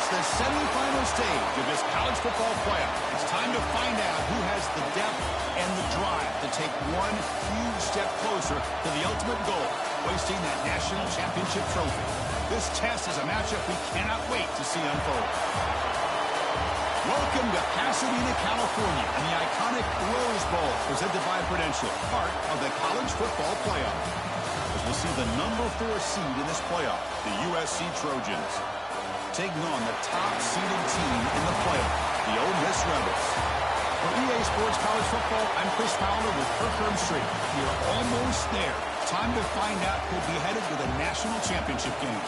It's the semifinal stage of this college football playoff. It's time to find out who has the depth and the drive to take one huge step closer to the ultimate goal, hoisting that national championship trophy. This test is a matchup we cannot wait to see unfold. Welcome to Pasadena, California, and the iconic Rose Bowl, presented by Prudential, part of the college football playoff. As we'll see the number 4 seed in this playoff, the USC Trojans, taking on the top-seeded team in the playoff, the Ole Miss Rebels. For EA Sports College Football, I'm Chris Fowler with Kirk Herbstreit. We're almost there. Time to find out who'll be headed to the national championship game.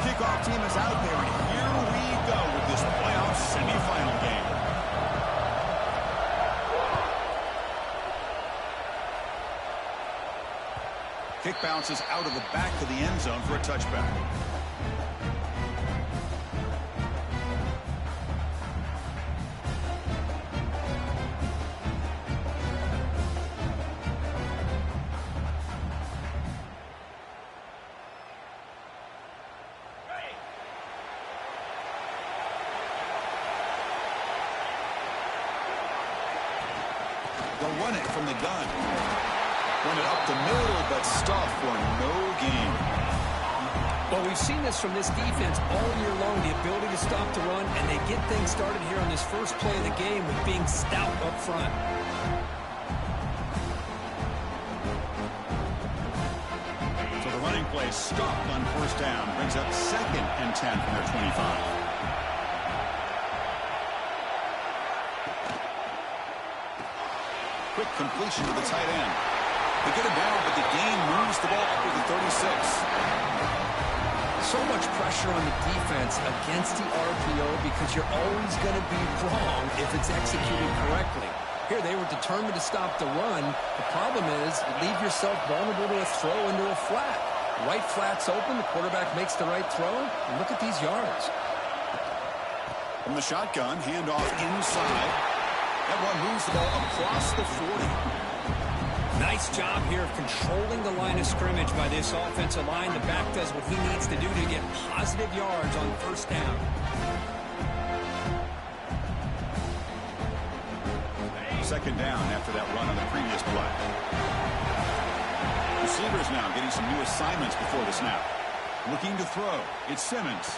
Kickoff team is out there, and here we go with this playoff semifinal game. Kick bounces out of the back of the end zone for a touchback. They'll run it from the gun. Run it up the middle, but stop for no gain. Well, we've seen this from this defense all year long, the ability to stop the run, and they get things started here on this first play of the game with being stout up front. So the running play stopped on first down, brings up 2nd and 10 from their 25. Quick completion to the tight end. They get him down, but the gain moves the ball up to the 36. So much pressure on the defense against the RPO because you're always going to be wrong if it's executed correctly. Here, they were determined to stop the run. The problem is you leave yourself vulnerable to a throw into a flat. Right flat's open, the quarterback makes the right throw, and look at these yards. From the shotgun, handoff inside. That one moves the ball across the 40. Nice job here of controlling the line of scrimmage by this offensive line. The back does what he needs to do to get positive yards on first down. Second down after that run on the previous play. Receivers now getting some new assignments before the snap. Looking to throw. It's Simmons.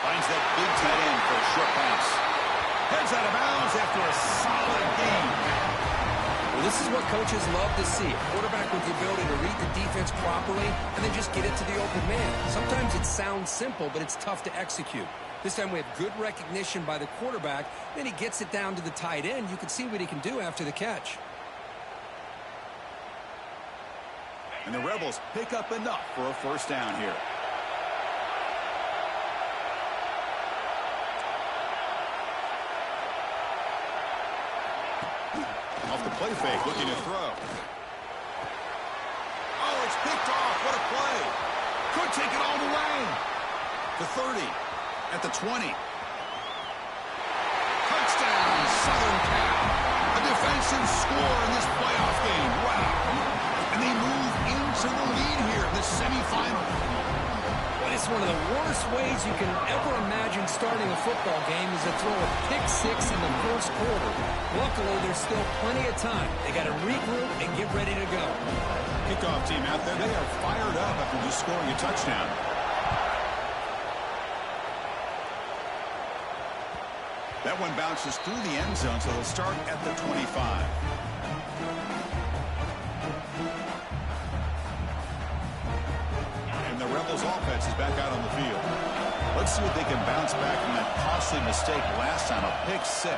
Finds that big tight end for a short pass. Heads out of bounds after a solid game. Well, this is what coaches love to see. A quarterback with the ability to read the defense properly and then just get it to the open man. Sometimes it sounds simple, but it's tough to execute. This time we have good recognition by the quarterback. Then he gets it down to the tight end. You can see what he can do after the catch. And the Rebels pick up enough for a first down here. Off the play fake, looking to throw. Oh, it's picked off. What a play. Could take it all the way. The 30, at the 20. Touchdown, Southern Cal. A defensive score in this playoff game. Wow. And they move into the lead here in the semifinal. Well, it's one of the worst ways you can ever imagine starting a football game is to throw a pick-6 in the first quarter. Luckily, there's still plenty of time. They got to regroup and get ready to go. Kickoff team out there, they are fired up after just scoring a touchdown. That one bounces through the end zone, so they'll start at the 25. And the Rebels offense is back out on the field. Let's see if they can bounce back from that costly mistake last time, a pick-6.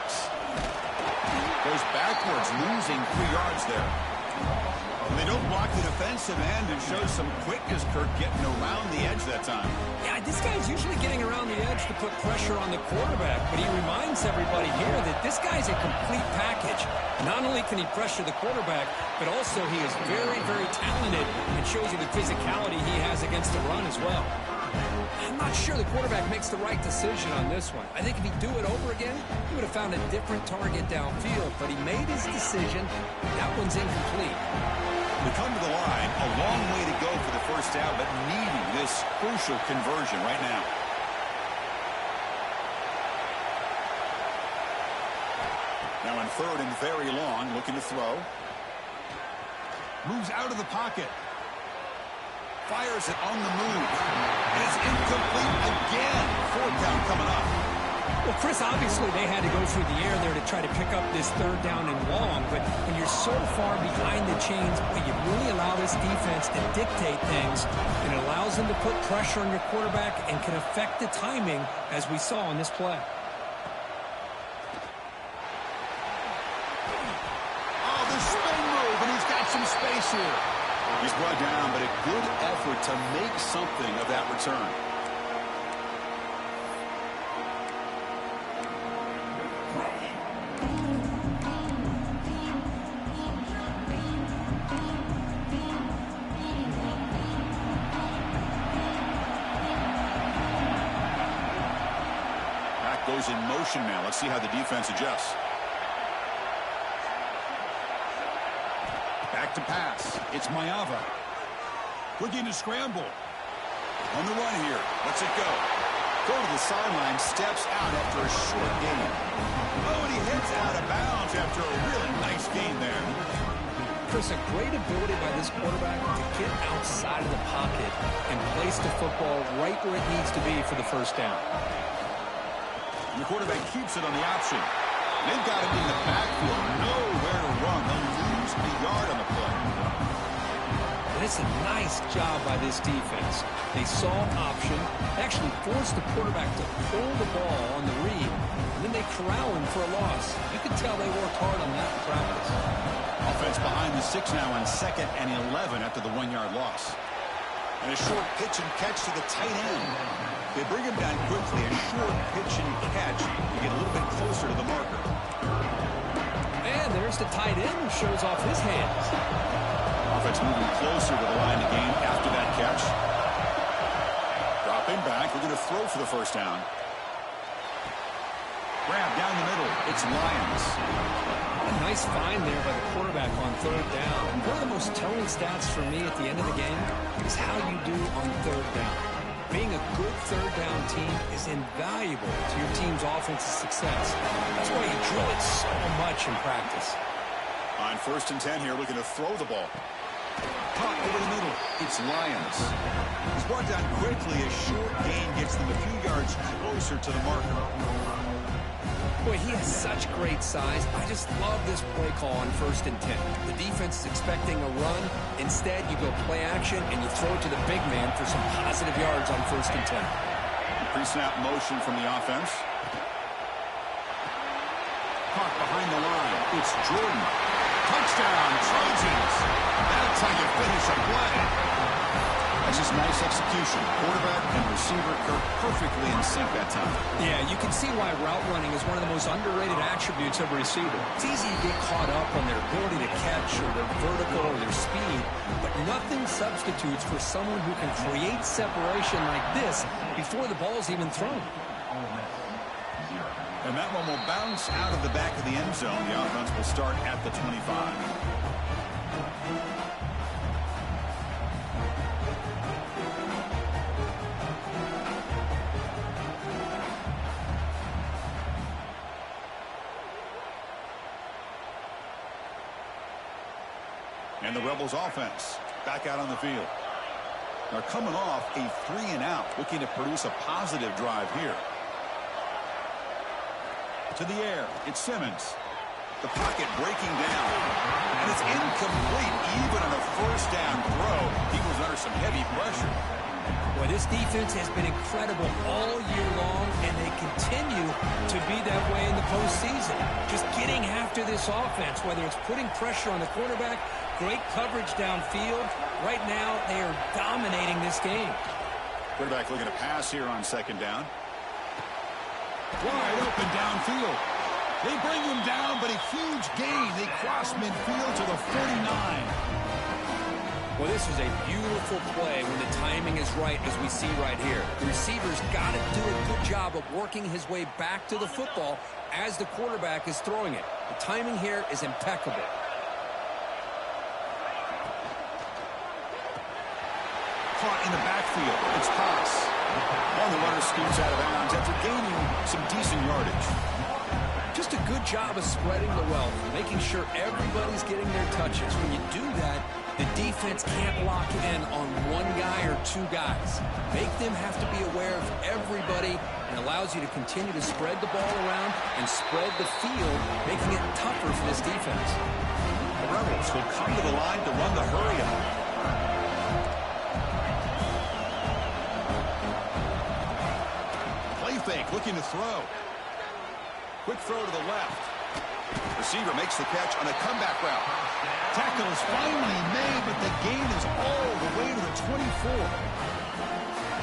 Goes backwards, losing 3 yards there. They don't block the defensive end and show some quickness, Kirk, getting around the edge that time. Yeah, this guy's usually getting around the edge to put pressure on the quarterback, but he reminds everybody here that this guy's a complete package. Not only can he pressure the quarterback, but also he is very, very talented and shows you the physicality he has against the run as well. I'm not sure the quarterback makes the right decision on this one. I think if he'd do it over again, he would have found a different target downfield, but he made his decision. That one's incomplete. We come to the line, a long way to go for the first down, but needing this crucial conversion right now. Now in third and very long, looking to throw. Moves out of the pocket. Fires it on the move. And it's incomplete again. Fourth down coming up. Well, Chris, obviously they had to go through the air there to try to pick up this third down and long, but when you're so far behind the chains, you really allow this defense to dictate things, and it allows them to put pressure on your quarterback and can affect the timing, as we saw on this play. Oh, the spin move, and he's got some space here. He's brought down, but a good effort to make something of that return. Back goes in motion now. Let's see how the defense adjusts. Back to pass. It's Mayava. Looking to scramble. On the run here. Lets it go. Go to the sideline. Steps out after a short gain. Oh, and he heads out of bounds after a really nice gain there. Chris, a great ability by this quarterback to get outside of the pocket and place the football right where it needs to be for the first down. And the quarterback keeps it on the option. They've got him in the backfield. Nowhere to run. They'll lose a yard on the play. And it's a nice job by this defense. They saw an option, actually forced the quarterback to pull the ball on the read, and then they corral him for a loss. You can tell they worked hard on that in practice. Offense behind the 6 now on 2nd and 11 after the 1-yard loss. And a short pitch and catch to the tight end. They bring him down quickly. A short pitch and catch to get a little bit closer to the marker. And there's the tight end who shows off his hands. Offense moving closer to the line of game after that catch. Dropping back. We're going to throw for the first down. Grab down the middle. It's Lions. A nice find there by the quarterback on third down. And one of the most telling stats for me at the end of the game is how you do on third down. Being a good third down team is invaluable to your team's offensive success. That's why you drill it so much in practice. On 1st and 10 here, looking to throw the ball. Caught over the middle. It's Lions. He's brought down quickly. A short gain gets them a few yards closer to the marker. Boy, he has such great size. I just love this play call on 1st and 10. The defense is expecting a run. Instead, you go play action, and you throw it to the big man for some positive yards on 1st and 10. Pre-snap motion from the offense. Caught behind the line. It's Jordan. Touchdown, Trojans. That's how you finish a play. That's just nice execution. Quarterback and receiver Kirk perfectly in sync that time. Yeah, you can see why route running is one of the most underrated attributes of a receiver. It's easy to get caught up on their ability to catch or their vertical or their speed, but nothing substitutes for someone who can create separation like this before the ball's even thrown. And that one will bounce out of the back of the end zone. The offense will start at the 25. And the Rebels offense back out on the field. They're coming off a 3-and-out, looking to produce a positive drive here. To the air, it's Simmons. The pocket breaking down. And it's incomplete, even on a first down throw. He was under some heavy pressure. Boy, this defense has been incredible all year long, and they continue to be that way in the postseason. Just getting after this offense, whether it's putting pressure on the quarterback great coverage downfield. Right now, they are dominating this game. Quarterback looking to pass here on second down. Wide open downfield. They bring him down, but a huge gain. They cross midfield to the 49. Well, this was a beautiful play when the timing is right, as we see right here. The receiver's got to do a good job of working his way back to the football as the quarterback is throwing it. The timing here is impeccable. Caught in the backfield. It's toss. And the runner scoots out of bounds after gaining some decent yardage. Just a good job of spreading the wealth, making sure everybody's getting their touches. When you do that, the defense can't lock in on one guy or two guys. Make them have to be aware of everybody, and allows you to continue to spread the ball around and spread the field, making it tougher for this defense. The Rebels will come to the line to run the hurry-up. Play fake, looking to throw. Quick throw to the left. Receiver makes the catch on a comeback route. Tackle is finally made, but the gain is all the way to the 24.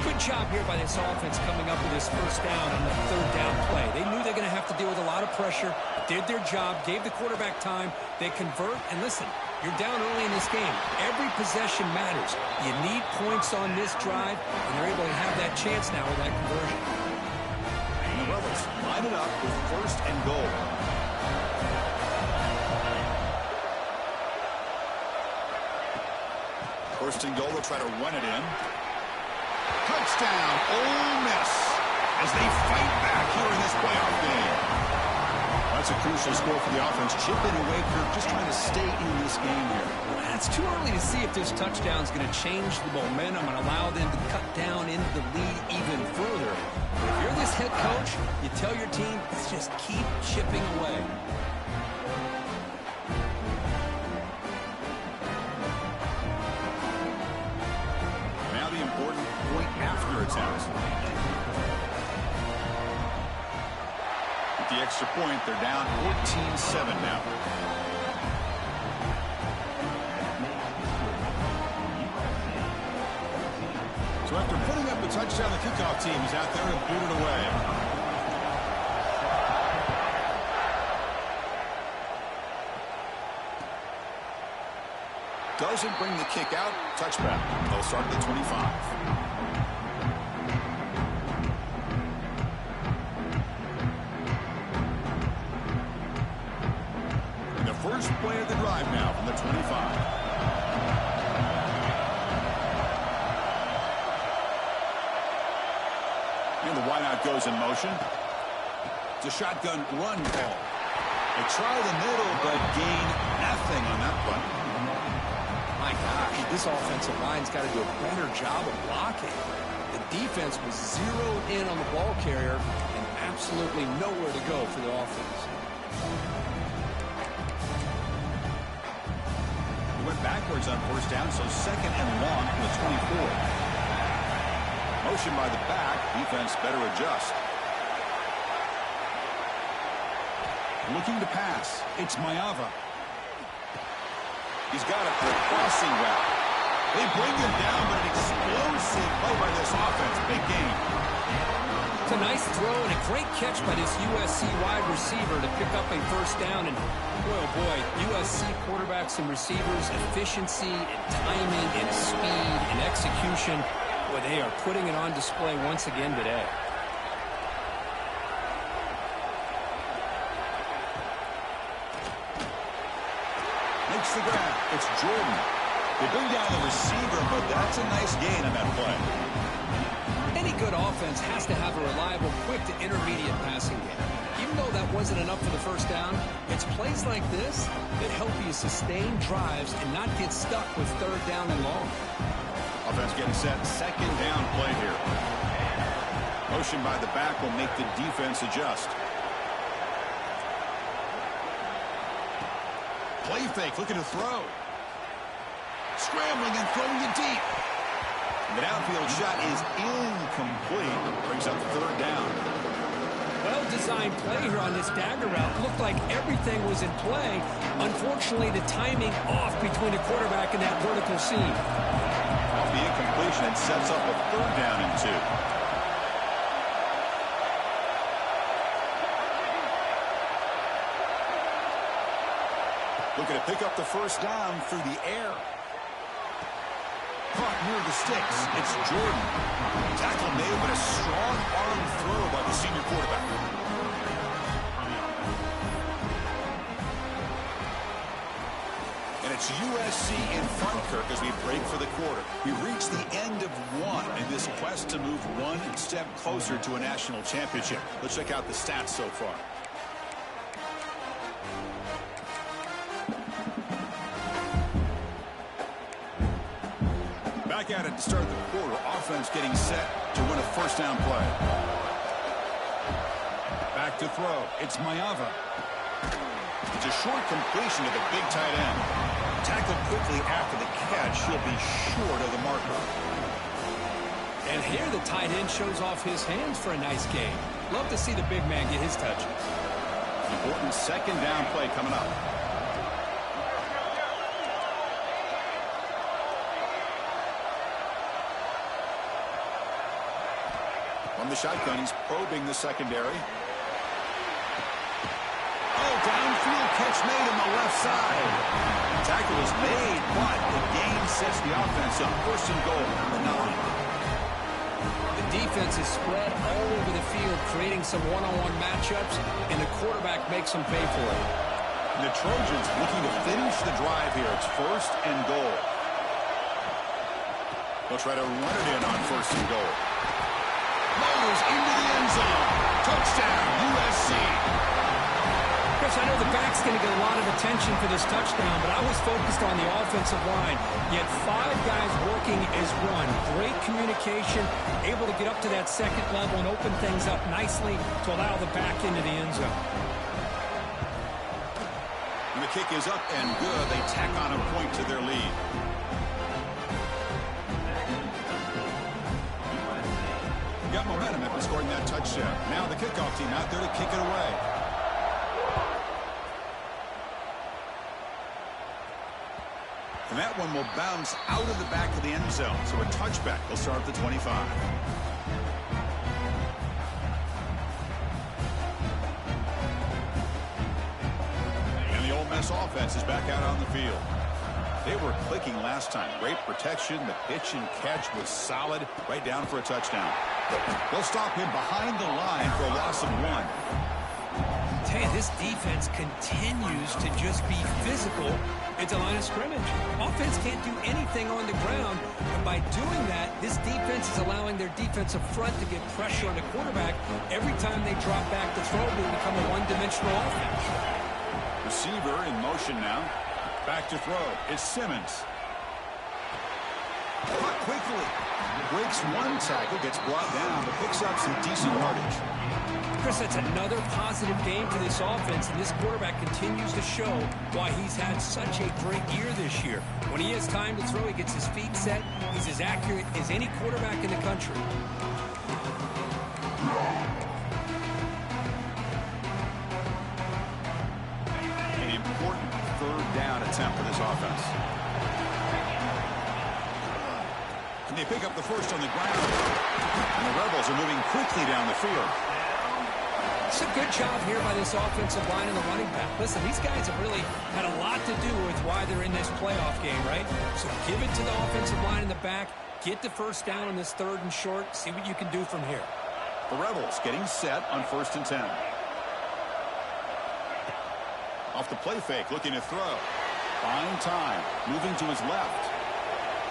Good job here by this offense coming up with this first down on the third down play. They knew they're going to have to deal with a lot of pressure, did their job, gave the quarterback time. They convert, and listen, you're down early in this game. Every possession matters. You need points on this drive, and they're able to have that chance now with that conversion. And the Rebels line it up with first and goal. First and goal, they'll try to run it in. Touchdown, Ole Miss, as they fight back here in this playoff game. That's a crucial score for the offense. Chipping away, Kirk, just trying to stay in this game here. Well, it's too early to see if this touchdown is going to change the momentum and allow them to cut down into the lead even further. If you're this head coach, you tell your team, let's just keep chipping away. With the extra point, they're down 14-7 now. So after putting up a touchdown, the kickoff team is out there and booted away. Doesn't bring the kick out. Touchback. They'll start at the 25. First play of the drive now from the 25. And the wideout goes in motion. It's a shotgun run call. They try the middle, but gain nothing on that play. My gosh, this offensive line's got to do a better job of blocking. The defense was zeroed in on the ball carrier and absolutely nowhere to go for the offense. Went backwards on first down, so second and long from the 24. Motion by the back. Defense better adjust. Looking to pass. It's Mayava. He's got it for a crossing route. They bring him down, but an explosive play by this offense. Big game. It's a nice throw and a great catch by this USC wide receiver to pick up a first down. And boy, oh boy, USC quarterbacks and receivers, efficiency and timing and speed and execution. Boy, they are putting it on display once again today. Makes the grab. It's Jordan. They bring down the receiver, but that's a nice gain on that play. Any good offense has to have a reliable, quick to intermediate passing game. Even though that wasn't enough for the first down, it's plays like this that help you sustain drives and not get stuck with third down and long. Offense getting set. Second down play here. Motion by the back will make the defense adjust. Play fake, looking to throw. Scrambling and throwing it deep. The downfield shot is incomplete. Brings up third down. Well-designed play here on this dagger route. Looked like everything was in play. Unfortunately, the timing off between the quarterback and that vertical seam. Off the incompletion, it sets up a 3rd down and 2. Looking to pick up the 1st down through the air. Caught near the sticks. It's Jordan. Tackle made, but a strong arm throw by the senior quarterback. And it's USC in front, Kirk, as we break for the quarter. We reach the end of 1 in this quest to move 1 step closer to a national championship. Let's check out the stats so far. Back at it to start the quarter. Offense getting set to win a 1st down play. Back to throw. It's Mayava. It's a short completion to the big tight end. Tackled quickly after the catch. He'll be short of the marker. And here the tight end shows off his hands for a nice game. Love to see the big man get his touches. Important 2nd down play coming up. From the shotgun, he's probing the secondary. Oh, downfield catch made on the left side. Tackle is made, but the gain sets the offense up. 1st and goal from the 9. The defense is spread all over the field, creating some one-on-one matchups, and the quarterback makes them pay for it. And the Trojans looking to finish the drive here. It's 1st and goal. They'll try to run it in on 1st and goal. Motors into the end zone. Touchdown, USC. Chris, I know the back's going to get a lot of attention for this touchdown, but I was focused on the offensive line. Yet 5 guys working as one. Great communication, able to get up to that 2nd level and open things up nicely to allow the back into the end zone. And the kick is up and good. They tack on a point to their lead. Got momentum after scoring that touchdown. Now the kickoff team out there to kick it away. And that one will bounce out of the back of the end zone. So a touchback will start at the 25. And the Ole Miss offense is back out on the field. They were clicking last time. Great protection. The pitch and catch was solid. Right down for a touchdown. They'll stop him behind the line for a loss of 1. Tell you, this defense continues to just be physical at the line of scrimmage. Offense can't do anything on the ground, and by doing that, this defense is allowing their defensive front to get pressure on the quarterback. Every time they drop back to throw, they become a one-dimensional offense. Receiver in motion now. Back to throw. It's Simmons. Caught quickly. Breaks 1 tackle, gets brought down, but picks up some decent yardage. Chris, that's another positive game for this offense, and this quarterback continues to show why he's had such a great year this year. When he has time to throw, he gets his feet set. He's as accurate as any quarterback in the country. An important 3rd down attempt for this offense. And they pick up the 1st on the ground. And the Rebels are moving quickly down the field. It's a good job here by this offensive line and the running back. Listen, these guys have really had a lot to do with why they're in this playoff game, right? So give it to the offensive line in the back. Get the 1st down on this 3rd and short. See what you can do from here. The Rebels getting set on 1st and 10. Off the play fake, looking to throw. Fine time, moving to his left.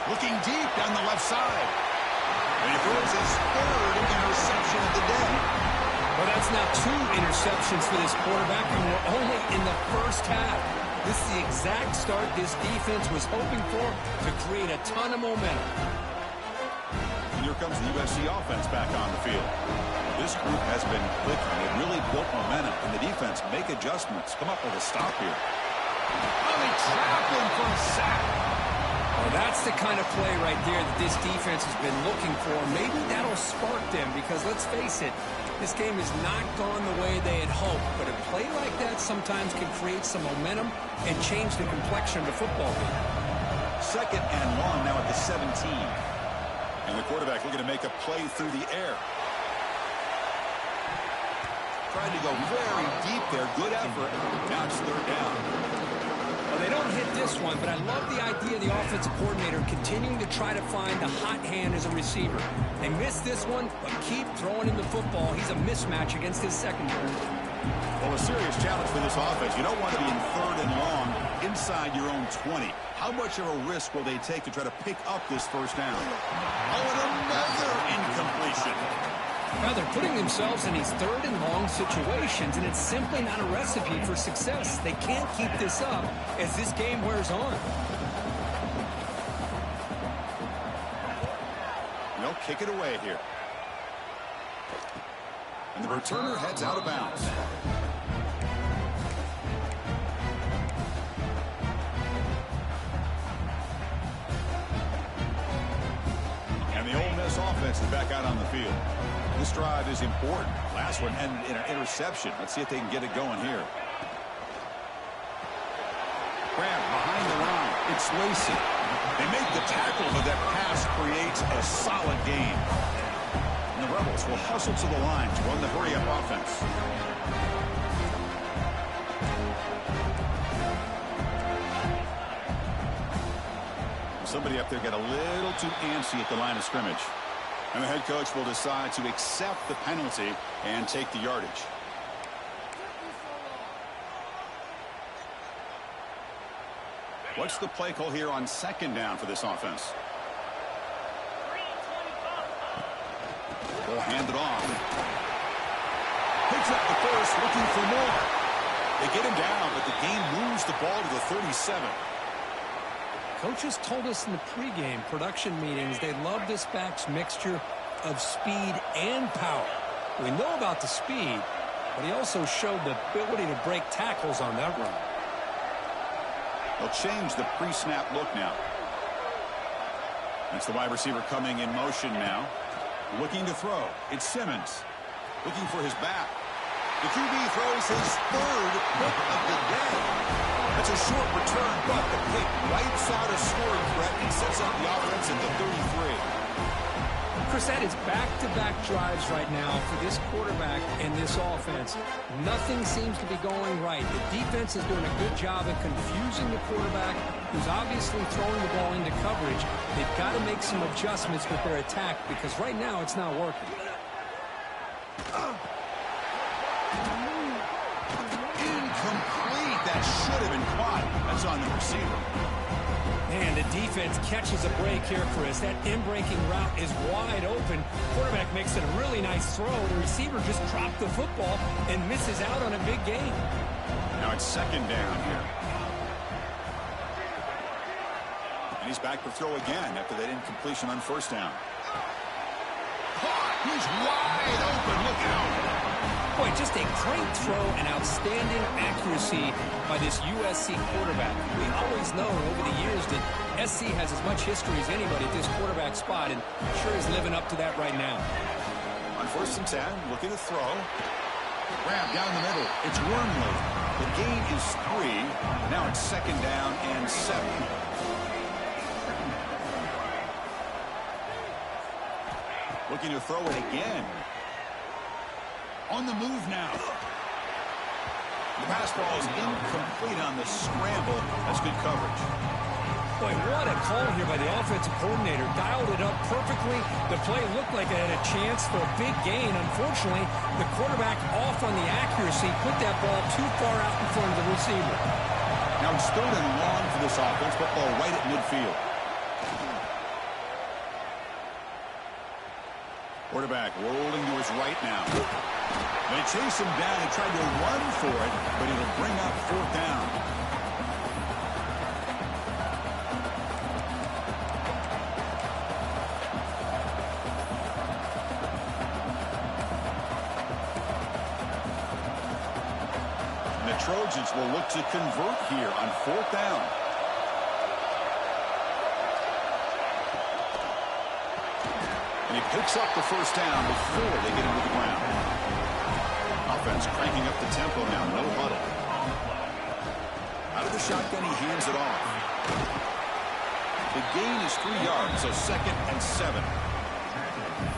Looking deep down the left side. And he throws his 3rd interception of the day. Well, that's now 2 interceptions for this quarterback, and we're only in the 1st half. This is the exact start this defense was hoping for to create a ton of momentum. And here comes the USC offense back on the field. This group has been clicking. They've really built momentum, and the defense make adjustments. Come up with a stop here. Oh, they trapped him for a sack. Well, that's the kind of play right there that this defense has been looking for. Maybe that'll spark them because, let's face it, this game has not gone the way they had hoped. But a play like that sometimes can create some momentum and change the complexion of the football game. 2nd and long now at the 17. And the quarterback looking to make a play through the air. Trying to go very deep there. Good effort. Now it's 3rd down. Well, they don't hit this one, but I love the idea of the offensive coordinator continuing to try to find the hot hand as a receiver. They missed this one, but keep throwing him the football. He's a mismatch against his secondary. Well, a serious challenge for this offense. You don't want to be in 3rd and long inside your own 20. How much of a risk will they take to try to pick up this 1st down? Oh, and another incompletion. Now they're putting themselves in these 3rd and long situations, and it's simply not a recipe for success. They can't keep this up as this game wears on. They'll kick it away here. And the returner heads out of bounds. And the Ole Miss offense is back out on the field. This drive is important. Last one ended in an interception. Let's see if they can get it going here. Grab behind the line. It's Lacey. They make the tackle, but that pass creates a solid gain. And the Rebels will hustle to the line to run the hurry-up offense. Somebody up there got a little too antsy at the line of scrimmage. And the head coach will decide to accept the penalty and take the yardage. What's the play call here on 2nd down for this offense? They'll hand it off. Picks up the first, looking for more. They get him down, but the game moves the ball to the 37. Coaches told us in the pregame production meetings they love this back's mixture of speed and power. We know about the speed, but he also showed the ability to break tackles on that run. They'll change the pre-snap look now. That's the wide receiver coming in motion now. Looking to throw. It's Simmons. Looking for his back. The QB throws his 3rd pick of the day. That's a short return, but the pick wipes out a scoring threat and sets up the offense at the 33. Chris, that is back-to-back drives right now for this quarterback and this offense. Nothing seems to be going right. The defense is doing a good job of confusing the quarterback, who's obviously throwing the ball into coverage. They've got to make some adjustments with their attack because right now it's not working. Incomplete. That should have been caught. That's on the receiver. Man, the defense catches a break here, Chris. That in-breaking route is wide open. Quarterback makes it a really nice throw. The receiver just dropped the football and misses out on a big gain. Now it's 2nd down here. And he's back to throw again after that incompletion on 1st down. He's wide open. Look out. Boy, just a great throw and outstanding accuracy by this USC quarterback. We always know over the years that SC has as much history as anybody at this quarterback spot, and sure is living up to that right now. On 1st and 10, looking to throw. Grab down the middle. It's Wormley. The gain is 3. Now it's 2nd down and 7. Looking to throw it again. On the move now. The pass ball is incomplete on the scramble. That's good coverage. Boy, what a call here by the offensive coordinator. Dialed it up perfectly. The play looked like it had a chance for a big gain. Unfortunately, the quarterback off on the accuracy, put that ball too far out in front of the receiver. Now it's 3rd and long for this offense. Football right at midfield. Quarterback rolling to his right now. They chase him down. He tried to run for it, but it'll bring up 4th down. And the Trojans will look to convert here on 4th down. picks up the first down before they get him to the ground. Offense cranking up the tempo now. No huddle. Out of the shotgun, he hands it off. The gain is 3 yards, so 2nd and 7.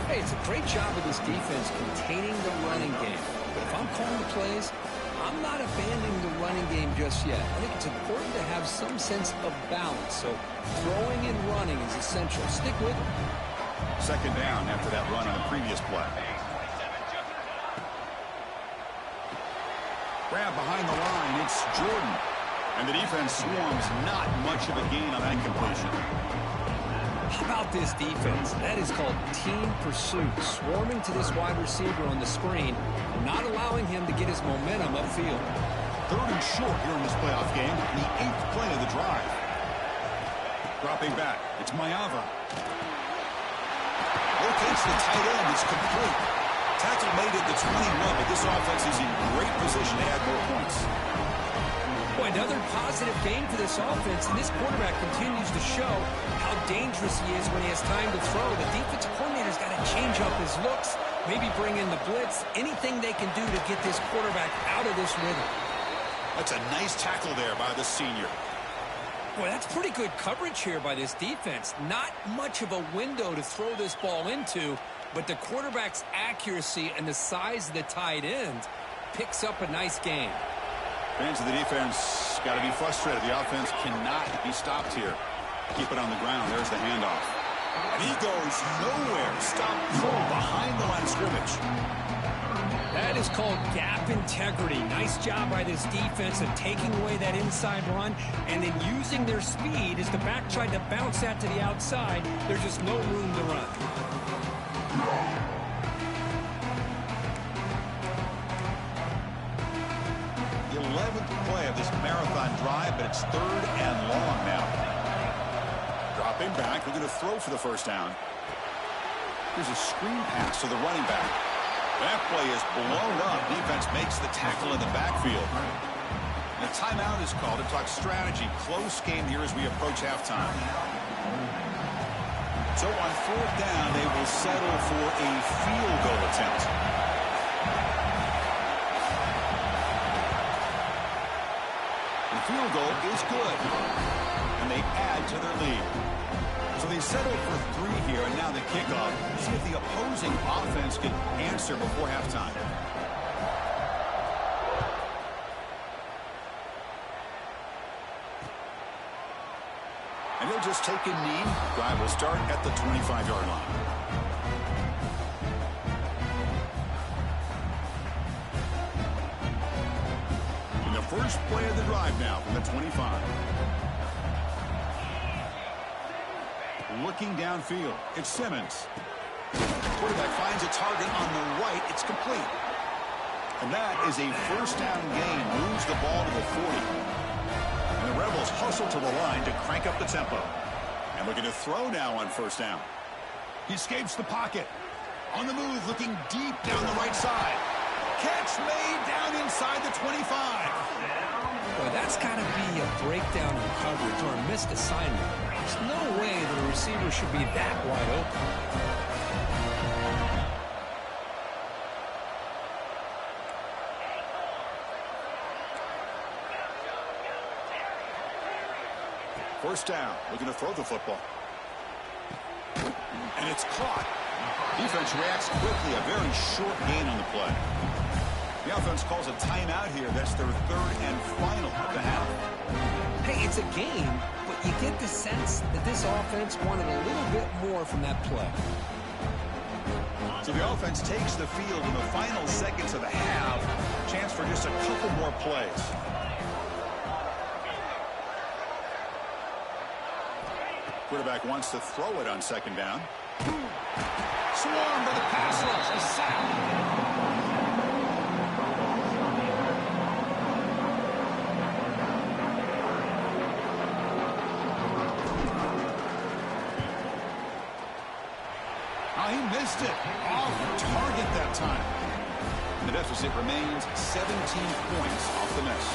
Hey, it's a great job of this defense containing the running game. But if I'm calling the plays, I'm not abandoning the running game just yet. I think it's important to have some sense of balance. So throwing and running is essential. Stick with it. 2nd down after that run on the previous play. Grab behind the line. It's Jordan. And the defense swarms. Not much of a gain on that completion. How about this defense? That is called team pursuit. Swarming to this wide receiver on the screen, not allowing him to get his momentum upfield. 3rd and short here in this playoff game. The 8th play of the drive. Dropping back. It's Mayava. Locates the tight end. It's complete. Tackle made at the 21, but this offense is in great position to add more points. Boy, another positive game for this offense, and this quarterback continues to show how dangerous he is when he has time to throw. The defensive coordinator's got to change up his looks, maybe bring in the blitz, anything they can do to get this quarterback out of this rhythm. That's a nice tackle there by the senior. Boy, that's pretty good coverage here by this defense. Not much of a window to throw this ball into, but the quarterback's accuracy and the size of the tight end picks up a nice game. Fans of the defense got to be frustrated. The offense cannot be stopped here. Keep it on the ground. There's the handoff. And he goes nowhere. Stop behind the line of scrimmage. That is called gap integrity. Nice job by this defense of taking away that inside run and then using their speed as the back tried to bounce that to the outside. There's just no room to run. The 11th play of this marathon drive, but it's 3rd and long now. Dropping back. We're going to throw for the first down. Here's a screen pass to the running back. That play is blown up. Defense makes the tackle in the backfield. And a timeout is called to talk strategy. Close game here as we approach halftime. So on 4th down, they will settle for a field goal attempt. The field goal is good. And they add to their lead. So they settle for 3 here, and now the kickoff. See if the opposing offense can answer before halftime. And they'll just take a knee. Drive will start at the 25-yard line. In the first play of the drive now from the 25. Looking downfield, it's Simmons. Quarterback finds a target on the right. It's complete. And that is a first down gain. Moves the ball to the 40. And the Rebels hustle to the line to crank up the tempo. And looking to throw now on first down. He escapes the pocket. On the move, looking deep down the right side. Catch made down inside the 25. Boy, that's got to be a breakdown in coverage or a missed assignment. There's no way that a receiver should be that wide open. First down, looking to throw the football. And it's caught. Defense reacts quickly, a very short gain on the play. The offense calls a timeout here. That's their 3rd and final of the half. Hey, it's a game, but you get the sense that this offense wanted a little bit more from that play. So the offense takes the field in the final seconds of the half. Chance for just a couple more plays. Quarterback wants to throw it on 2nd down. Swarmed by the pass rush. A sack. He missed it. Off target that time. The deficit remains 17 points off the miss.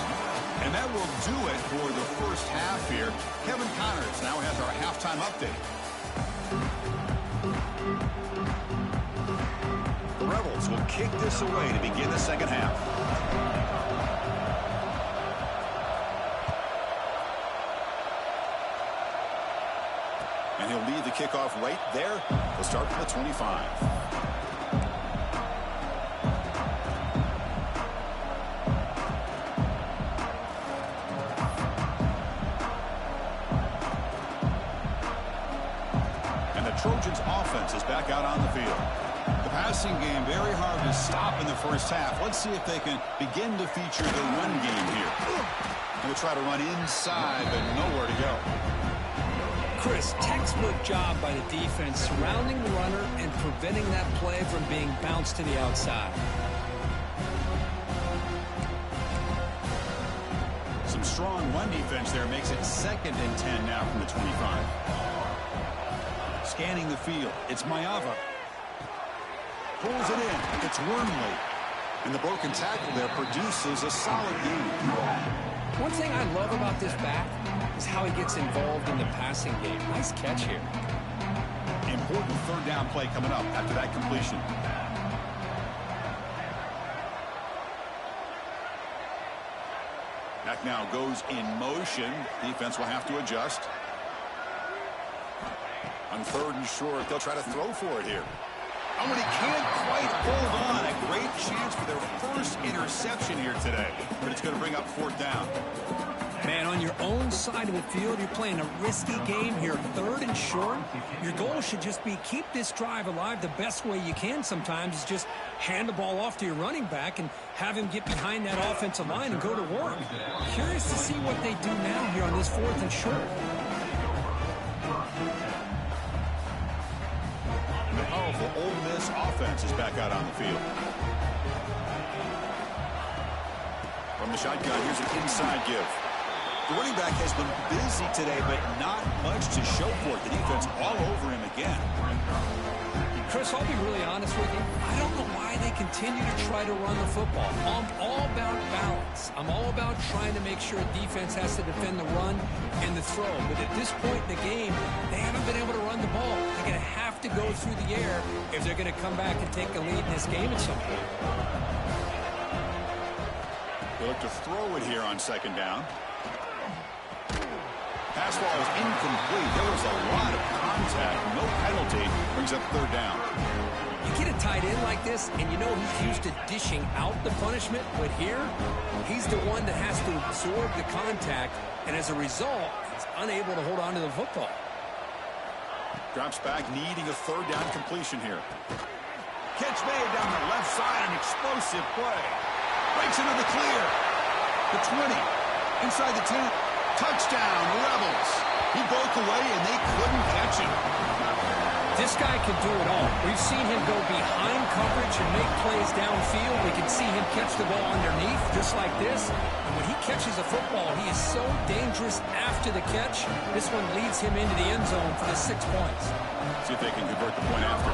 And that will do it for the first half here. Kevin Connors now has our halftime update. Rebels will kick this away to begin the second half. And he'll lead the kickoff right there. We'll start from the 25. And the Trojans' offense is back out on the field. The passing game very hard to stop in the first half. Let's see if they can begin to feature the run game here. They'll try to run inside, but nowhere to go. Chris, textbook job by the defense surrounding the runner and preventing that play from being bounced to the outside. Some strong run defense there makes it 2nd and 10 now from the 25. Scanning the field, it's Mayava. Pulls it in, it's Wormley. And the broken tackle there produces a solid gain. One thing I love about this back is how he gets involved in the passing game. Nice catch here. Important third down play coming up after that completion. Back now goes in motion. Defense will have to adjust. On 3rd and short, they'll try to throw for it here. Oh, and he can't quite hold on. A great chance for their first interception here today. But it's going to bring up 4th down. Man, on your own side of the field, you're playing a risky game here. 3rd and short. Your goal should just be keep this drive alive the best way you can sometimes is just hand the ball off to your running back and have him get behind that offensive line and go to work. Curious to see what they do now here on this 4th and short. And the powerful Ole Miss offense is back out on the field. From the shotgun, here's an inside give. The running back has been busy today, but not much to show for it. The defense all over him again. Chris, I'll be really honest with you. I don't know why they continue to try to run the football. I'm all about balance. I'm all about trying to make sure defense has to defend the run and the throw. But at this point in the game, they haven't been able to run the ball. They're going to have to go through the air if they're going to come back and take a lead in this game at some point. They look to throw it here on 2nd down. Pass ball is incomplete. There was a lot of contact. No penalty. Brings up 3rd down. You get a tight end like this, and you know he's used to dishing out the punishment, but here, he's the one that has to absorb the contact, and as a result, he's unable to hold on to the football. Drops back, needing a 3rd down completion here. Catch made down the left side, an explosive play. Breaks into the clear. The 20. Inside the 10. Touchdown, Rebels. He broke away, and they couldn't catch him. This guy can do it all. We've seen him go behind coverage and make plays downfield. We can see him catch the ball underneath, just like this. And when he catches a football, he is so dangerous after the catch. This one leads him into the end zone for the 6 points. See if they can convert the point after.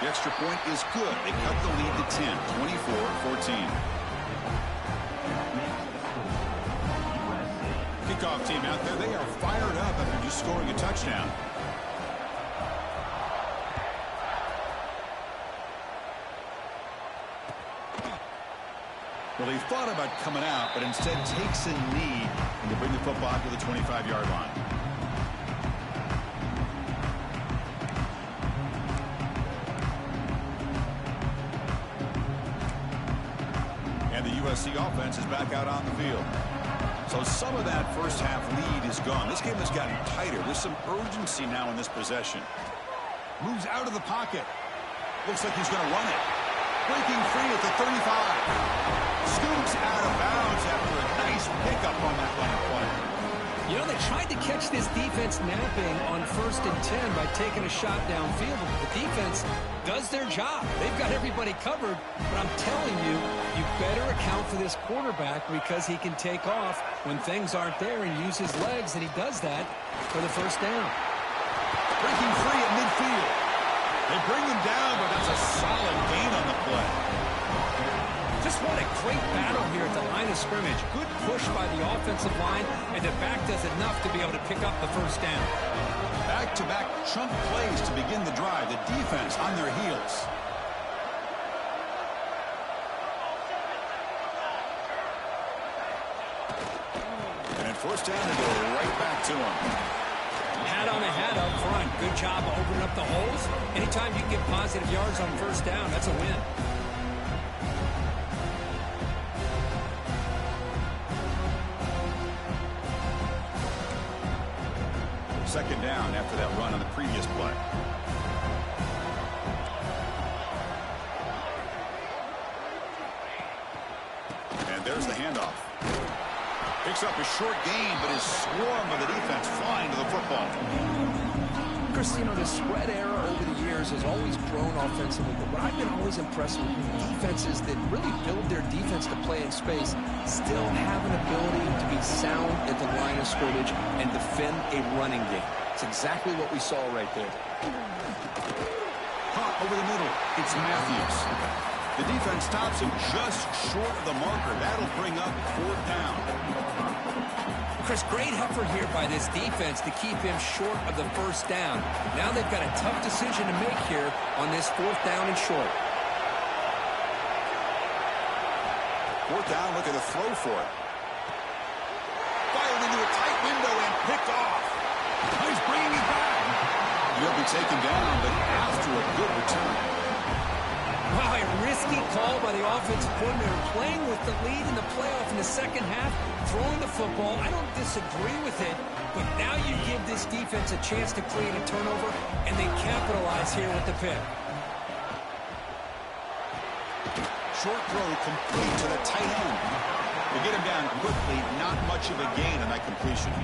The extra point is good. They cut the lead to 10, 24-14. Kickoff team out there, they are fired up after just scoring a touchdown. Well, he thought about coming out, but instead takes a knee and to bring the football to the 25-yard line. And the USC offense is back out on the field. So some of that first half lead is gone. This game has gotten tighter. There's some urgency now in this possession. Moves out of the pocket. Looks like he's going to run it. Breaking free at the 35. Scoops out of bounds after a nice pickup on that line play. You know, they tried to catch this defense napping on 1st and 10 by taking a shot downfield. But the defense does their job. They've got everybody covered. But I'm telling you, you better account for this quarterback because he can take off when things aren't there and use his legs, and he does that for the 1st down. Breaking free at midfield. They bring him down, but that's a solid gain on the play. Just what a great battle here at the line of scrimmage. Good push by the offensive line, and the back does enough to be able to pick up the 1st down. Back-to-back chunk plays to begin the drive. The defense on their heels. And first down, and go right back to him. Hat on a hat up front. Good job of opening up the holes. Anytime you can get positive yards on first down, that's a win. Second down after that run on the previous play. And there's the handoff. Picks up a short gain, but is swarmed by the defense flying to the football. Chris, you know, the spread era over the years has always grown offensively, but what I've been always impressed with defenses that really build their defense to play in space still have an ability to be sound at the line of scrimmage and defend a running game. It's exactly what we saw right there. Caught over the middle. It's Matthews. The defense stops him just short of the marker. That'll bring up fourth down. Chris, great effort here by this defense to keep him short of the first down. Now they've got a tough decision to make here on this fourth down and short. Fourth down, look at the throw for it. Fired into a tight window and picked off. He's bringing it back. He'll be taken down, but after a good return. Wow, a risky call by the offensive coordinator, playing with the lead in the playoff in the second half, throwing the football. I don't disagree with it, but now you give this defense a chance to create a turnover, and they capitalize here with the pick. Short throw complete to the tight end. To get him down quickly, not much of a gain on that completion.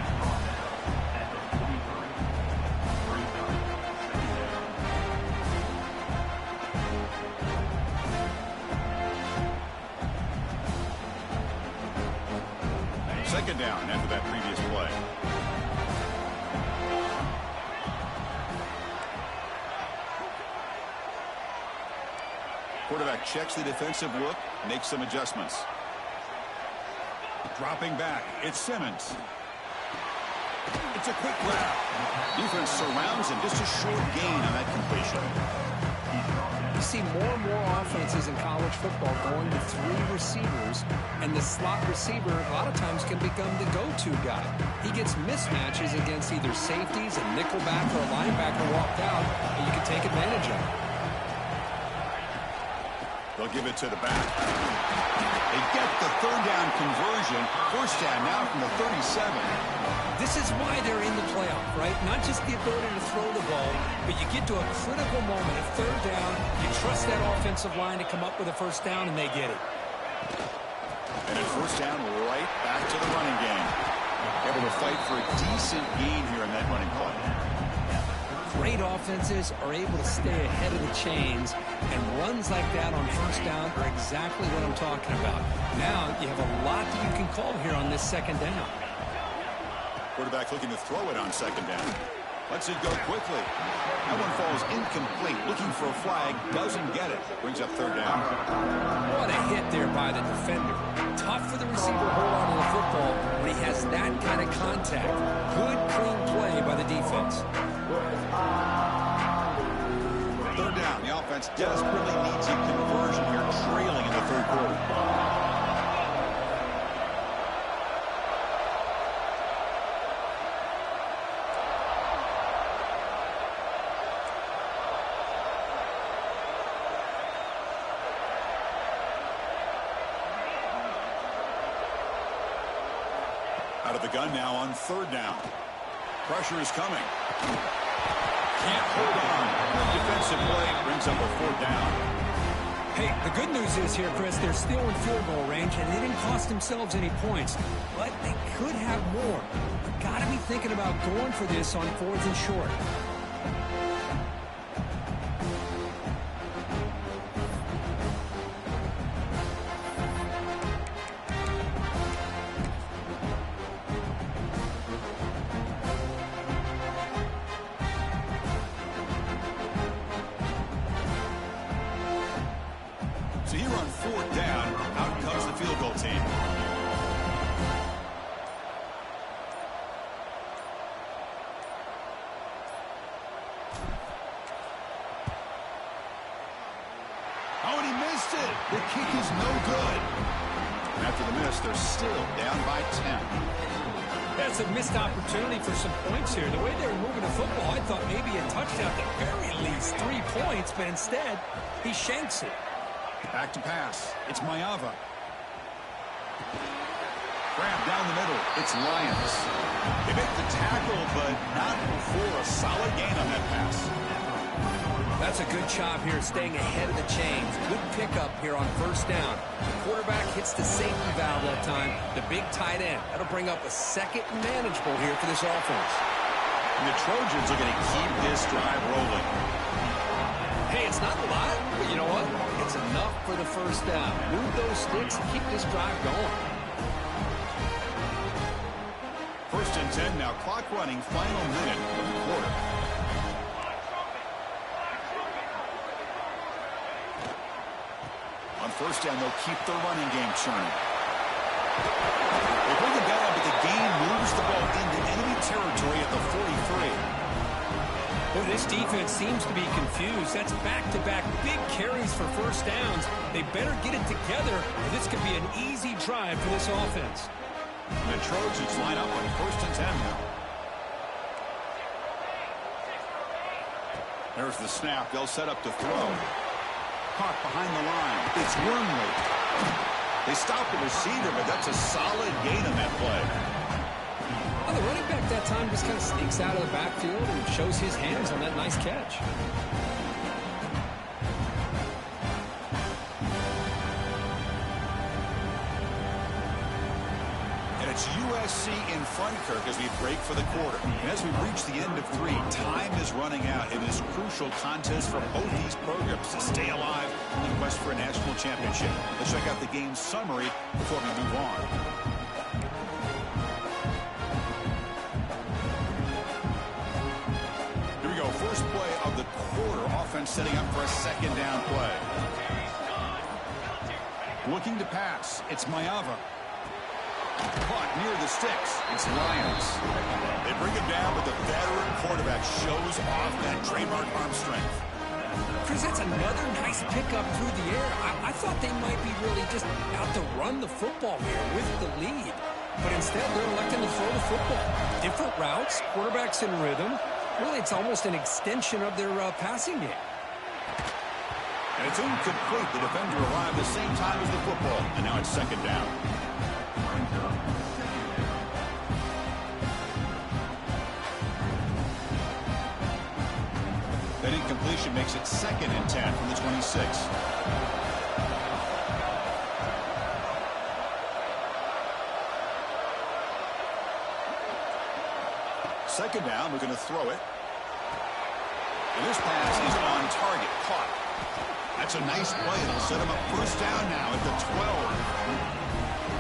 Second down after that previous play. Quarterback checks the defensive look, makes some adjustments. Dropping back, it's Simmons. It's a quick grab. Defense surrounds him, just a short gain on that completion. You see more and more offenses in college football going to three receivers, and the slot receiver a lot of times can become the go-to guy. He gets mismatches against either safeties, a nickelback, or a linebacker walked out, and you can take advantage of it. They'll give it to the back. They get the third down conversion. First down now from the 37. This is why they're in the playoff, right? Not just the ability to throw the ball, but you get to a critical moment, a third down, you trust that offensive line to come up with a first down, and they get it. And a first down right back to the running game. Able to fight for a decent gain here in that running play. Great offenses are able to stay ahead of the chains, and runs like that on first down are exactly what I'm talking about. Now you have a lot that you can call here on this second down. Quarterback looking to throw it on second down. Lets it go quickly. That one falls incomplete. Looking for a flag. Doesn't get it. Brings up third down. What a hit there by the defender. Tough for the receiver to hold on to the football when he has that kind of contact. Good, clean play by the defense. Third down. The offense desperately needs a conversion here, trailing in the third quarter. Out of the gun now on third down. Pressure is coming. Can't hold on. Good defensive play brings up a fourth down. Hey, the good news is here, Chris, they're still in field goal range, and they didn't cost themselves any points. But they could have more. Got to be thinking about going for this on fourth and short. So here on fourth down, out comes the field goal team. missed it. The kick is no good. After the miss, they're still down by 10. That's a missed opportunity for some points here. The way they were moving the football, I thought maybe a touchdown, at the very least 3 points, but instead, he shanks it. Back to pass. It's Mayava. Grab down the middle. It's Lyons. They make the tackle, but not before a solid gain on that pass. That's a good job here staying ahead of the chains. Good pickup here on first down. The quarterback hits the safety valve that time. The big tight end. That'll bring up a second manageable here for this offense. And the Trojans are going to keep this drive rolling. Hey, it's not a lot, but you know what? It's enough for the first down. Move those sticks and keep this drive going. First and 10 now. Clock running. Final minute of the quarter. On first down, they'll keep their running game churning. They bring it down, but the game moves the ball into enemy territory at the 43. Well, this defense seems to be confused. That's back-to-back big carries for first downs. They better get it together, or this could be an easy drive for this offense. And the Trojans line up on first and 10 now. There's the snap. They'll set up to throw. Caught behind the line. It's Wormley. They stop the receiver, but that's a solid gain on that play. Well, the running back that time just kind of sneaks out of the backfield and shows his hands on that nice catch. It's USC in front, Kirk, as we break for the quarter. And as we reach the end of 3, time is running out in this crucial contest for both these programs to stay alive in the quest for a national championship. Let's check out the game summary before we move on. Here we go. First play of the quarter. Offense setting up for a second down play. Looking to pass. It's Mayava. Caught near the sticks. It's Lyons. They bring him down, but the veteran quarterback shows off that trademark arm strength. Chris, that's another nice pickup through the air. I thought they might be really just out to run the football here with the lead. But instead, they're electing to throw the football. Different routes, quarterbacks in rhythm. Really, it's almost an extension of their passing game. And it's incomplete. The defender arrived the same time as the football. And now it's second down. That incompletion makes it second and 10 from the 26. Second down, we're going to throw it. And this pass is on target, caught. That's a nice play. It'll set him up first down now at the 12.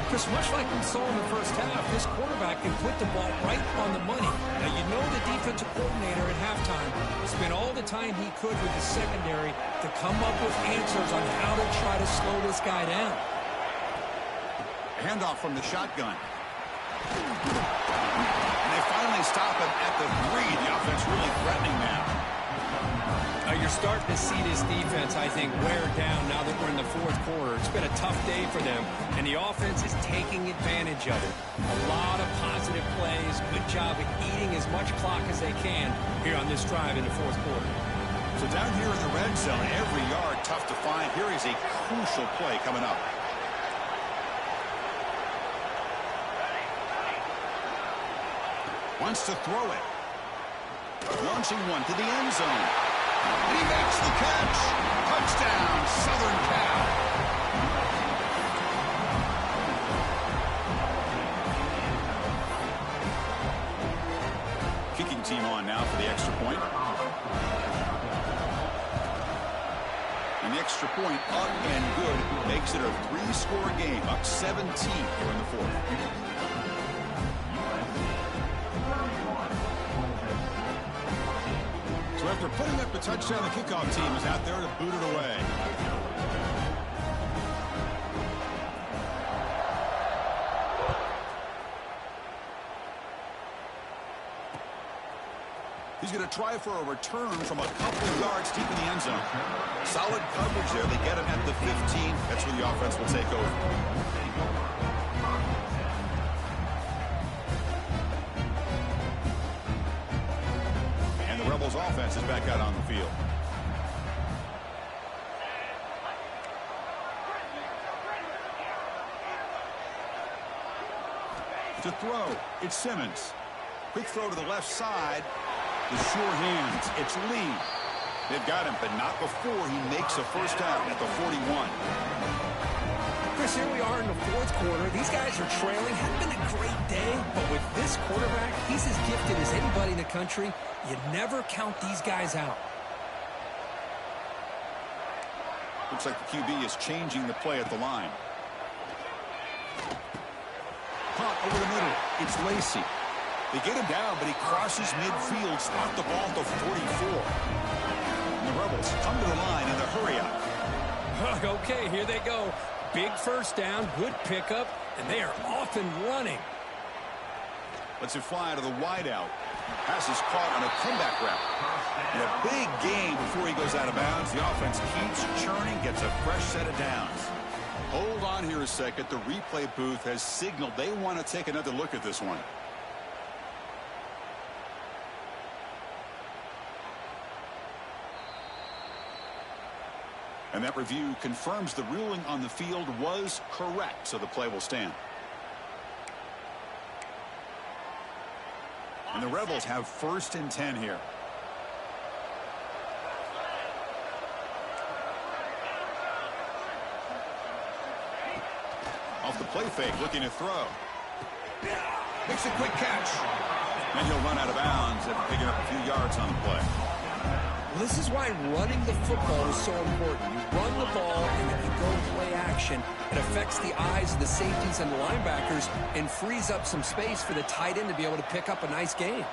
Chris, much like we saw in the first half, this quarterback can put the ball right on the money. Now, you know the defensive coordinator at halftime spent all the time he could with the secondary to come up with answers on how to try to slow this guy down. Handoff from the shotgun. And they finally stop him at the 3. The offense really threatening now. You're starting to see this defense, I think, wear down now that we're in the fourth quarter. It's been a tough day for them, and the offense is taking advantage of it. A lot of positive plays. Good job at eating as much clock as they can here on this drive in the fourth quarter. So down here in the red zone, every yard tough to find. Here is a crucial play coming up. Wants to throw it. Launching one to the end zone. And he makes the catch. Touchdown, Southern Cal. Kicking team on now for the extra point. And the extra point up and good makes it a 3-score game, up 17 here in the fourth. So after putting up the touchdown, the kickoff team is out there to boot it away. He's going to try for a return from a couple of yards deep in the end zone. Solid coverage there. They get him at the 15. That's where the offense will take over. And the Rebels offense is back out on the field. To throw, it's Simmons. Quick throw to the left side. The sure hands, it's Lee. They've got him, but not before he makes a first down at the 41. Chris, here we are in the fourth quarter. These guys are trailing. Hadn't been a great day, but with this quarterback, he's as gifted as anybody in the country. You never count these guys out. Looks like the QB is changing the play at the line. Caught over the middle. It's Lacey. They get him down, but he crosses midfield, spot the ball to 44. And the Rebels come to the line in the hurry up. Okay, here they go. Big first down, good pickup, and they are off and running. Lets it fly to the wideout. Pass is caught on a comeback route. And a big gain before he goes out of bounds. The offense keeps churning, gets a fresh set of downs. Hold on here a second. The replay booth has signaled they want to take another look at this one. And that review confirms the ruling on the field was correct, so the play will stand. And the Rebels have 1st and 10 here. Off the play fake, looking to throw. Makes a quick catch. And he'll run out of bounds after picking up a few yards on the play. This is why running the football is so important. You run the ball and then you go play action. It affects the eyes of the safeties and the linebackers and frees up some space for the tight end to be able to pick up a nice gain.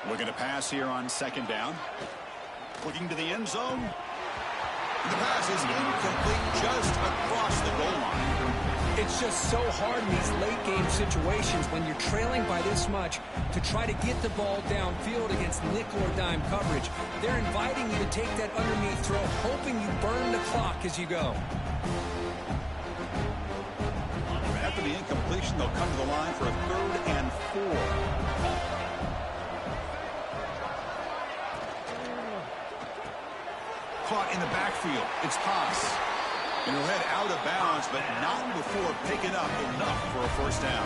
Looking to pass here on 2nd down. Looking to the end zone. And the pass is incomplete just across the goal line. It's just so hard in these late game situations when you're trailing by this much to try to get the ball downfield against nickel or dime coverage. They're inviting you to take that underneath throw, hoping you burn the clock as you go. After the incompletion, they'll come to the line for a 3rd and 4. Caught in the backfield. It's Haas. And he'll head out of bounds, but not before picking up enough for a first down.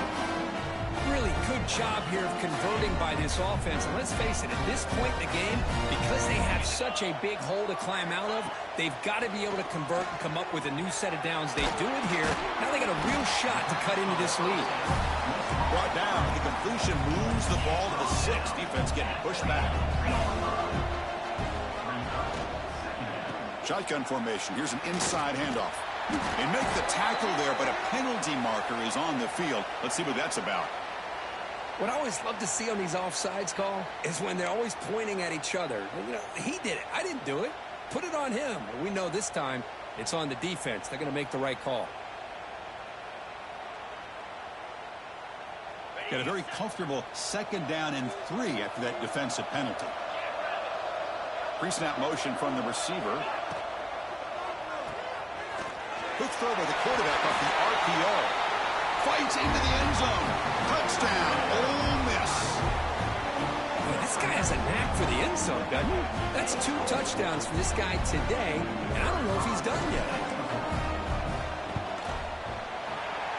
Really good job here of converting by this offense. And let's face it, at this point in the game, because they have such a big hole to climb out of, they've got to be able to convert and come up with a new set of downs. They do it here. Now they got a real shot to cut into this lead. Brought down. The completion moves the ball to the 6. Defense getting pushed back. Shotgun formation. Here's an inside handoff. They make the tackle there, but a penalty marker is on the field. Let's see what that's about. What I always love to see on these offsides call is when they're always pointing at each other. You know, he did it. I didn't do it. Put it on him. And we know this time it's on the defense. They're going to make the right call. Got a very comfortable 2nd down and 3 after that defensive penalty. Pre-snap motion from the receiver. Quick throw by the quarterback off the RPO. Fights into the end zone. Touchdown, Ole Miss. Boy, this guy has a knack for the end zone, doesn't he? That's 2 touchdowns for this guy today, and I don't know if he's done yet.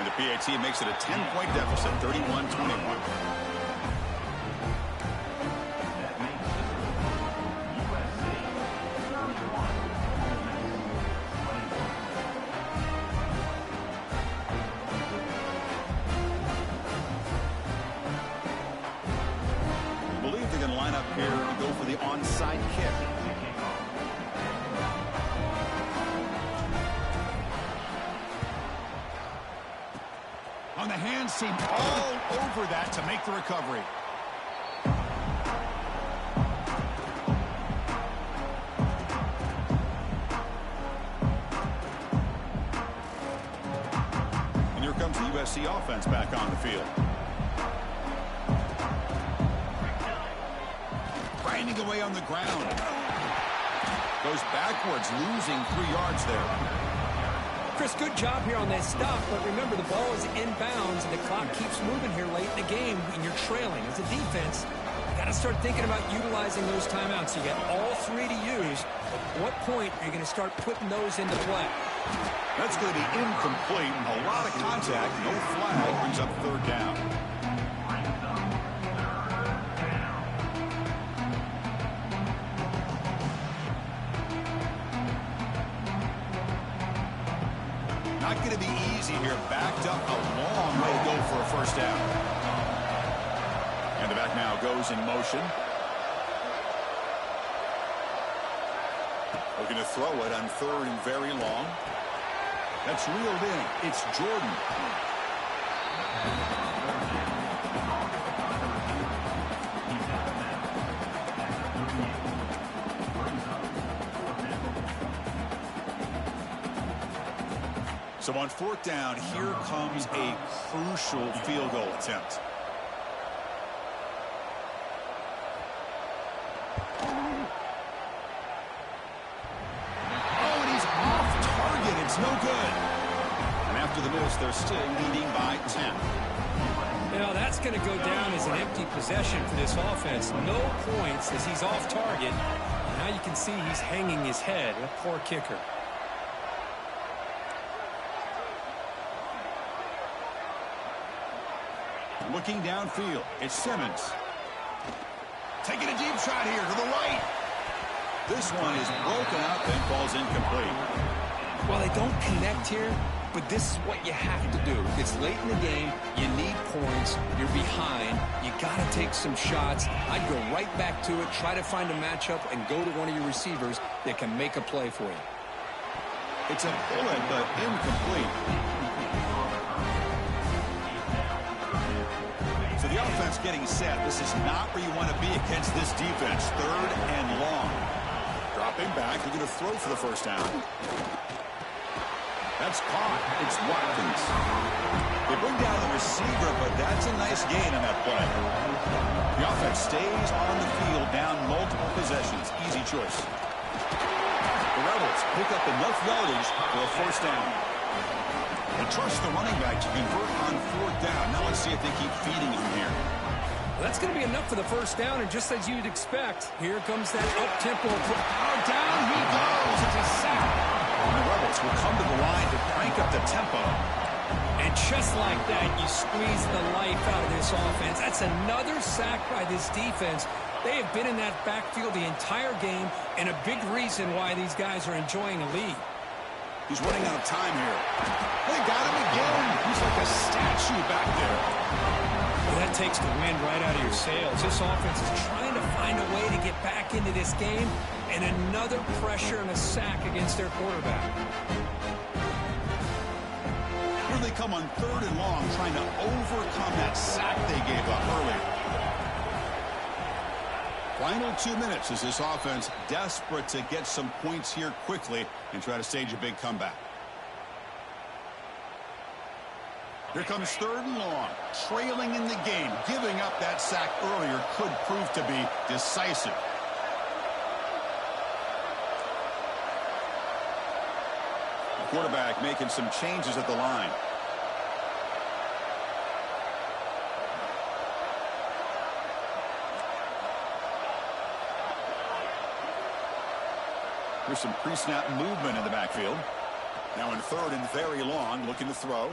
And the PAT makes it a 10-point deficit, 31-21. Here to go for the onside kick. On the hands team, all over that to make the recovery. brings the USC offense back on the field. Grinding away on the ground. Goes backwards, losing 3 yards there. Chris, good job here on that stop, but remember the ball is inbounds and the clock keeps moving here late in the game and you're trailing. As a defense, you got to start thinking about utilizing those timeouts. You got all 3 to use. At what point are you going to start putting those into play? That's going to be incomplete. A lot of contact, no flag, brings up 3rd down. Not going to be easy here. Backed up a long way to go for a 1st down. And the back now goes in motion. Looking to throw it on 3rd and very long. That's reeled in. It's Jordan. So on 4th down, here comes a crucial field goal attempt. Oh, and he's off target. It's no good. And after the miss, they're still leading by 10. You know, that's going to go down as an empty possession for this offense. No points as he's off target. Now you can see he's hanging his head. A poor kicker. Looking downfield, it's Simmons. Taking a deep shot here to the right. This one is broken up and falls incomplete. Well, they don't connect here, but this is what you have to do. It's late in the game. You need points. You're behind. You got to take some shots. I'd go right back to it, try to find a matchup, and go to one of your receivers that can make a play for you. It's a bullet, but incomplete. So the offense getting set. This is not where you want to be against this defense. 3rd and long. Dropping back. They're going to throw for the 1st down. That's caught. It's Watkins. They bring down the receiver, but that's a nice gain on that play. The offense stays on the field, down multiple possessions. Easy choice. The Rebels pick up enough yardage for a 1st down. They trust the running back to convert on 4th down. Now let's see if they keep feeding him here. Well, that's going to be enough for the 1st down, and just as you'd expect, here comes that up-tempo. Oh, down he goes. It's a sack. And the Rebels will come to the line to crank up the tempo. And just like that, you squeeze the life out of this offense. That's another sack by this defense. They have been in that backfield the entire game, and a big reason why these guys are enjoying a lead. He's running out of time here. They got him again. He's like a statue back there. Well, that takes the wind right out of your sails. This offense is trying to find a way to get back into this game, and another pressure and a sack against their quarterback. Here they come on 3rd and long, trying to overcome that sack they gave up earlier. Final 2 minutes as this offense desperate to get some points here quickly and try to stage a big comeback. Here comes 3rd and long, trailing in the game. Giving up that sack earlier could prove to be decisive. The quarterback making some changes at the line. There's some pre-snap movement in the backfield. Now in 3rd and very long, looking to throw.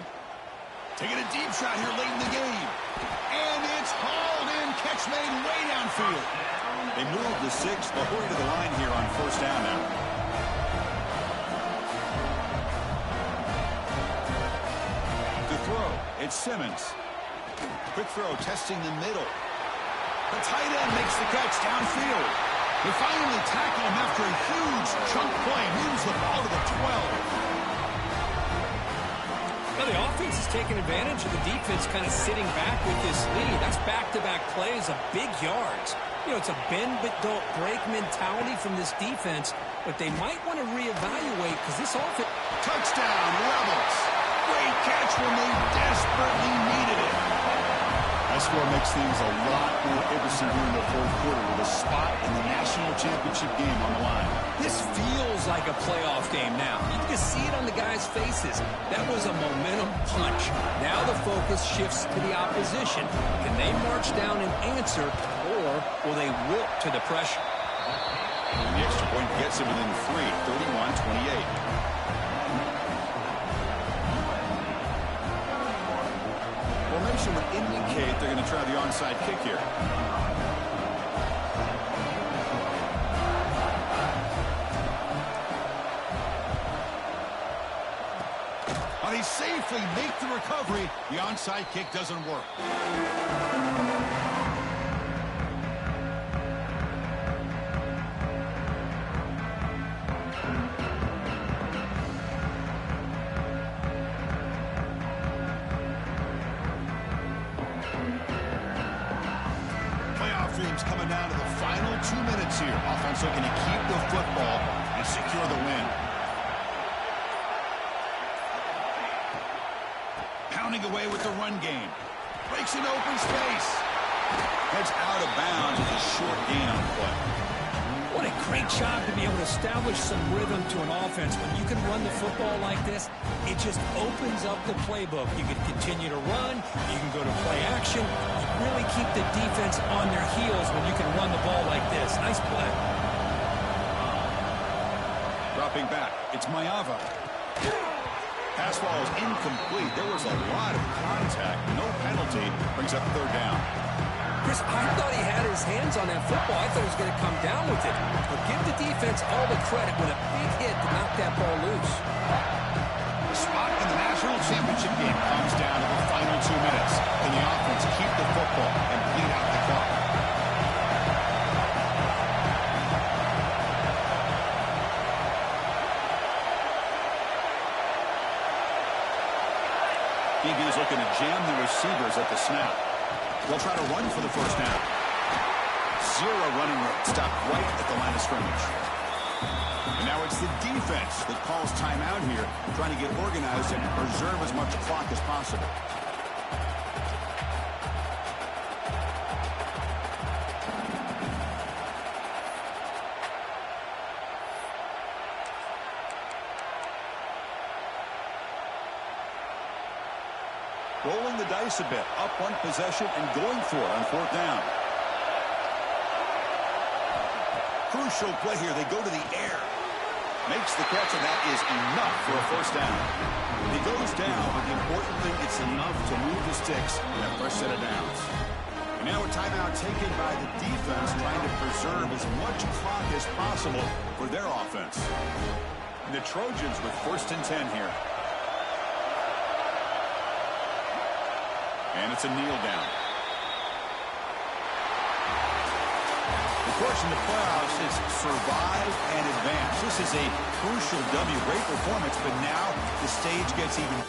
Taking a deep shot here late in the game. And it's hauled in. Catch made way downfield. They move the 6. They'll hurry to the line here on 1st down now. To throw, it's Simmons. Quick throw, testing the middle. The tight end makes the catch downfield. They finally tackle him after a huge chunk play. Moves the ball to the 12. Well, the offense is taking advantage of the defense kind of sitting back with this lead. That's back-to-back plays of big yards. You know, it's a bend but don't break mentality from this defense, but they might want to reevaluate because this offense... Touchdown, Rebels. Great catch when they desperately needed it. That score makes things a lot more interesting here in the fourth quarter with a spot in the national championship game on the line. This feels like a playoff game now. You can just see it on the guys' faces. That was a momentum punch. Now the focus shifts to the opposition. Can they march down and answer, or will they wilt to the pressure? And the extra point gets it within 3, 31-28. Formation would indicate they're going to try the onside kick here. But they safely make the recovery. The onside kick doesn't work. Coming down to the final 2 minutes here. Offense looking to keep the football and secure the win. Pounding away with the run game. Breaks an open space. Heads out of bounds with a short gain on the play. What a great job to be able to establish some rhythm to an offense. When you can run the football like this, it just opens up the playbook. You can continue to run. You can go to play action. You really keep the defense on their heels when you can run the ball like this. Nice play. Dropping back. It's Mayava. Pass ball is incomplete. There was a lot of contact. No penalty. Brings up third down. Chris, I thought he had his hands on that football. I thought he was going to come down with it. But give the defense all the credit with a big hit to knock that ball loose. The spot in the national championship game comes down to the final 2 minutes. Can the offense keep the football and bleed out the clock? DB is looking to jam the receivers at the snap. They'll try to run for the first down. Zero running room. Stopped right at the line of scrimmage. And now it's the defense that calls timeout here, trying to get organized and preserve as much clock as possible. Rolling the dice a bit, up one possession and going for it on fourth down. Crucial play here. They go to the air. Makes the catch, and that is enough for a first down. He goes down, but the important thing, it's enough to move the sticks in a fresh set of downs. And now a timeout taken by the defense, trying to preserve as much clock as possible for their offense. And the Trojans with 1st and 10 here. And it's a kneel down. The course in the playoffs is survive and advance. This is a crucial W. Great performance, but now the stage gets even